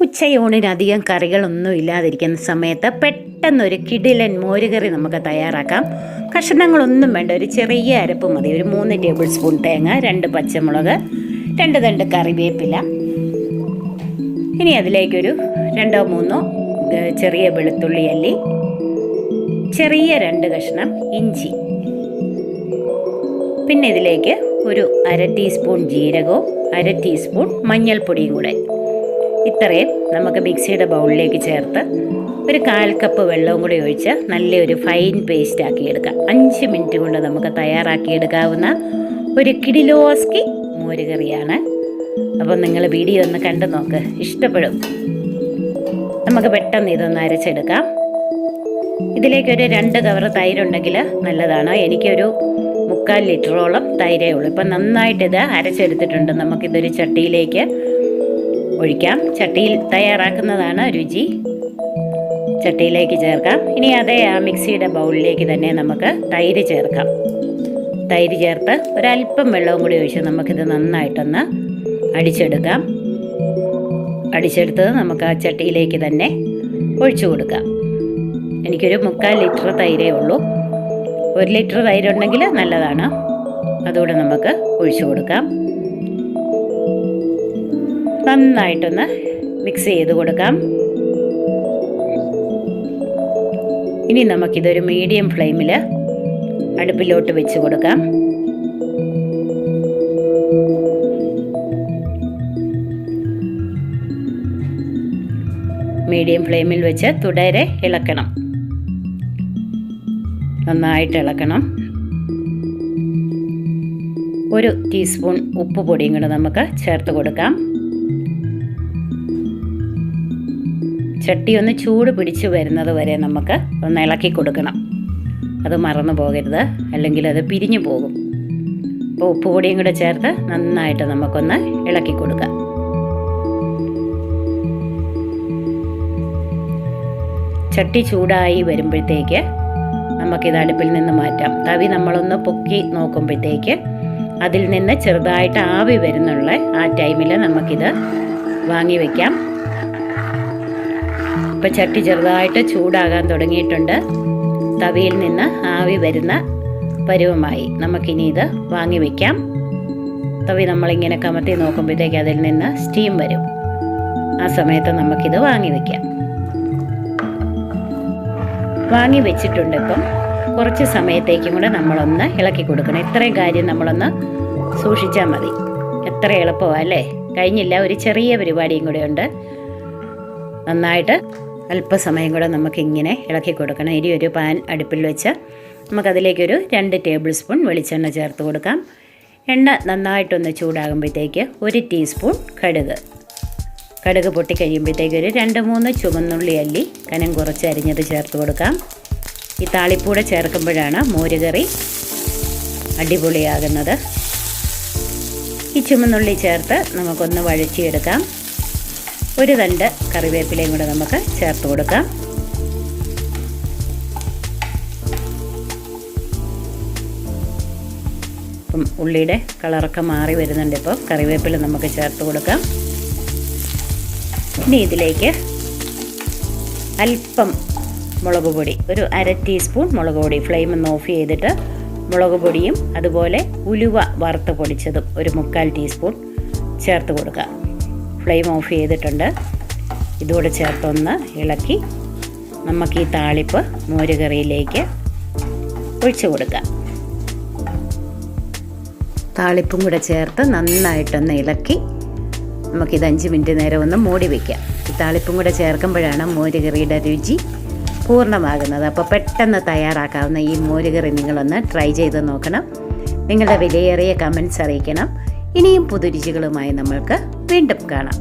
ഉച്ചയൂണിനധികം കറികളൊന്നും ഇല്ലാതിരിക്കുന്ന സമയത്ത് പെട്ടെന്നൊരു കിടിലൻ മോരുകറി നമുക്ക് തയ്യാറാക്കാം. കഷണങ്ങളൊന്നും വേണ്ട, ഒരു ചെറിയ അരപ്പ് മതി. ഒരു 3 ടേബിൾ സ്പൂൺ തേങ്ങ, 2 പച്ചമുളക്, 2 തണ്ട് കറിവേപ്പില. ഇനി അതിലേക്കൊരു 2-3 ചെറിയ വെളുത്തുള്ളി അല്ലി, ചെറിയ 2 കഷ്ണം ഇഞ്ചി. പിന്നെ ഇതിലേക്ക് ഒരു 1/2 ടീസ്പൂൺ ജീരകവും 1/2 ടീസ്പൂൺ മഞ്ഞൾപ്പൊടിയും കൂടെ. ഇത്രയും നമുക്ക് മിക്സിയുടെ ബൗളിലേക്ക് ചേർത്ത് ഒരു 1/4 കപ്പ് വെള്ളവും കൂടി ഒഴിച്ച് നല്ലൊരു ഫൈൻ പേസ്റ്റ് ആക്കിയെടുക്കാം. 5 മിനിറ്റ് കൊണ്ട് നമുക്ക് തയ്യാറാക്കിയെടുക്കാവുന്ന ഒരു കിടിലോസ്കി മോരുകറിയാണ്. അപ്പോൾ നിങ്ങൾ വീഡിയോ ഒന്ന് കണ്ടു നോക്ക്, ഇഷ്ടപ്പെടും. നമുക്ക് പെട്ടെന്ന് ഇതൊന്ന് അരച്ചെടുക്കാം. ഇതിലേക്കൊരു 2 കവർ തൈരുണ്ടെങ്കിൽ നല്ലതാണ്. എനിക്കൊരു 3/4 ലിറ്ററോളം തൈരേ ഉള്ളൂ. ഇപ്പം നന്നായിട്ടിത് അരച്ചെടുത്തിട്ടുണ്ട്. നമുക്കിതൊരു ചട്ടിയിലേക്ക് ഒഴിക്കാം. ചട്ടിയിൽ തയ്യാറാക്കുന്നതാണ് രുചി. ചട്ടിയിലേക്ക് ചേർക്കാം. ഇനി അതേ ആ മിക്സിയുടെ ബൗളിലേക്ക് തന്നെ നമുക്ക് തൈര് ചേർക്കാം. തൈര് ചേർത്ത് ഒരല്പം വെള്ളവും കൂടി ഒഴിച്ച് നമുക്കിത് നന്നായിട്ടൊന്ന് അടിച്ചെടുക്കാം. അടിച്ചെടുത്തത് നമുക്ക് ആ ചട്ടിയിലേക്ക് തന്നെ ഒഴിച്ചു കൊടുക്കാം. എനിക്കൊരു 3/4 ലിറ്റർ തൈരേ ഉള്ളൂ. 1 ലിറ്റർ തൈരുണ്ടെങ്കിൽ നല്ലതാണ്. അതുകൂടെ നമുക്ക് ഒഴിച്ചു കൊടുക്കാം. നന്നായിട്ടൊന്ന് മിക്സ് ചെയ്ത് കൊടുക്കാം. ഇനി നമുക്കിതൊരു മീഡിയം ഫ്ലെയിമിൽ അടുപ്പിലോട്ട് വെച്ച് കൊടുക്കാം. മീഡിയം ഫ്ലെയിമിൽ വെച്ച് തുടരെ ഇളക്കണം. നന്നായിട്ട് ഇളക്കണം. 1 ടീസ്പൂൺ ഉപ്പ് പൊടിയും കൂടെ നമുക്ക് ചേർത്ത് കൊടുക്കാം. ചട്ടി ഒന്ന് ചൂട് പിടിച്ച് വരുന്നത് വരെ നമുക്ക് ഒന്ന് ഇളക്കി കൊടുക്കണം. അത് മറന്നു പോകരുത്, അല്ലെങ്കിൽ അത് പിരിഞ്ഞു പോകും. അപ്പോൾ ഉപ്പ് പൊടിയും കൂടെ ചേർത്ത് നന്നായിട്ട് നമുക്കൊന്ന് ഇളക്കി കൊടുക്കാം. ചട്ടി ചൂടായി വരുമ്പോഴത്തേക്ക് നമുക്കിത് അടുപ്പിൽ നിന്ന് മാറ്റാം. തവി നമ്മളൊന്ന് പൊക്കി നോക്കുമ്പോഴത്തേക്ക് അതിൽ നിന്ന് ചെറുതായിട്ട് ആവി വരുന്നുള്ള ആ ടൈമിൽ നമുക്കിത് വാങ്ങി വയ്ക്കാം. ഇപ്പോൾ ചട്ടി ചെറുതായിട്ട് ചൂടാകാൻ തുടങ്ങിയിട്ടുണ്ട്. തവിയിൽ നിന്ന് ആവി വരുന്ന പരുവമായി. നമുക്കിനി ഇത് വാങ്ങി വയ്ക്കാം. തവി നമ്മളിങ്ങനെ കമത്തി നോക്കുമ്പോഴത്തേക്ക് അതിൽ നിന്ന് സ്റ്റീം വരും. ആ സമയത്ത് നമുക്കിത് വാങ്ങി വയ്ക്കാം. വാങ്ങി വെച്ചിട്ടുണ്ട്. ഇപ്പം കുറച്ച് സമയത്തേക്കും കൂടെ നമ്മളൊന്ന് ഇളക്കി കൊടുക്കണം. ഇത്രയും കാര്യം നമ്മളൊന്ന് സൂക്ഷിച്ചാൽ മതി. എത്ര എളുപ്പമാണ് അല്ലേ? കഴിഞ്ഞില്ല, ഒരു ചെറിയ പരിപാടിയും കൂടെ ഉണ്ട്. നന്നായിട്ട് അല്പസമയം കൂടെ നമുക്കിങ്ങനെ ഇളക്കി കൊടുക്കണം. ഇനി ഒരു പാൻ അടുപ്പിൽ വെച്ച് നമുക്കതിലേക്കൊരു 2 ടേബിൾ സ്പൂൺ വെളിച്ചെണ്ണ ചേർത്ത് കൊടുക്കാം. എണ്ണ നന്നായിട്ടൊന്ന് ചൂടാകുമ്പോഴത്തേക്ക് 1 ടീസ്പൂൺ കടുക് പൊട്ടിക്കഴിയുമ്പോഴത്തേക്ക് ഒരു 2-3 ചുവന്നുള്ളി അല്ലി കനം കുറച്ച് അരിഞ്ഞത് ചേർത്ത് കൊടുക്കാം. ഈ താളിപ്പൂടെ ചേർക്കുമ്പോഴാണ് മോരുകറി അടിപൊളിയാകുന്നത്. ഈ ചുവന്നുള്ളി ചേർത്ത് നമുക്കൊന്ന് വഴറ്റിയെടുക്കാം. 1 തണ്ട് കറിവേപ്പിലയും കൂടെ നമുക്ക് ചേർത്ത് കൊടുക്കാം. ഇപ്പം ഉള്ളിയുടെ കളറൊക്കെ മാറി വരുന്നുണ്ട്. ഇപ്പോൾ കറിവേപ്പില നമുക്ക് ചേർത്ത് കൊടുക്കാം. ഇനി ഇതിലേക്ക് അല്പം മുളക് പൊടി, ഒരു 1/2 ടീസ്പൂൺ മുളക് പൊടി, ഫ്ലെയിം ഒന്ന് ഓഫ് ചെയ്തിട്ട് മുളക് പൊടിയും അതുപോലെ ഉലുവ വറുത്ത് പൊടിച്ചതും ഒരു 3/4 ടീസ്പൂൺ ചേർത്ത് കൊടുക്കാം. ഫ്ലെയിം ഓഫ് ചെയ്തിട്ടുണ്ട്. ഇതുകൂടെ ചേർത്തൊന്ന് ഇളക്കി നമുക്ക് ഈ താളിപ്പ് മോരുകറിയിലേക്ക് ഒഴിച്ചു കൊടുക്കാം. താളിപ്പും കൂടെ ചേർത്ത് നന്നായിട്ടൊന്ന് ഇളക്കി നമുക്കിത് 5 മിനിറ്റ് നേരം ഒന്ന് മൂടി വയ്ക്കാം. ഈ താളിപ്പും കൂടെ ചേർക്കുമ്പോഴാണ് മോരുകറിയുടെ രുചി പൂർണ്ണമാകുന്നത്. അപ്പോൾ പെട്ടെന്ന് തയ്യാറാക്കാവുന്ന ഈ മോരുകറി നിങ്ങളൊന്ന് ട്രൈ ചെയ്ത് നോക്കണം. നിങ്ങളുടെ വിലയേറിയ കമൻറ്റ്സ് അറിയിക്കണം. ഇനിയും പുതുരുചികളുമായി നമ്മൾക്ക് വീണ്ടും കാണാം.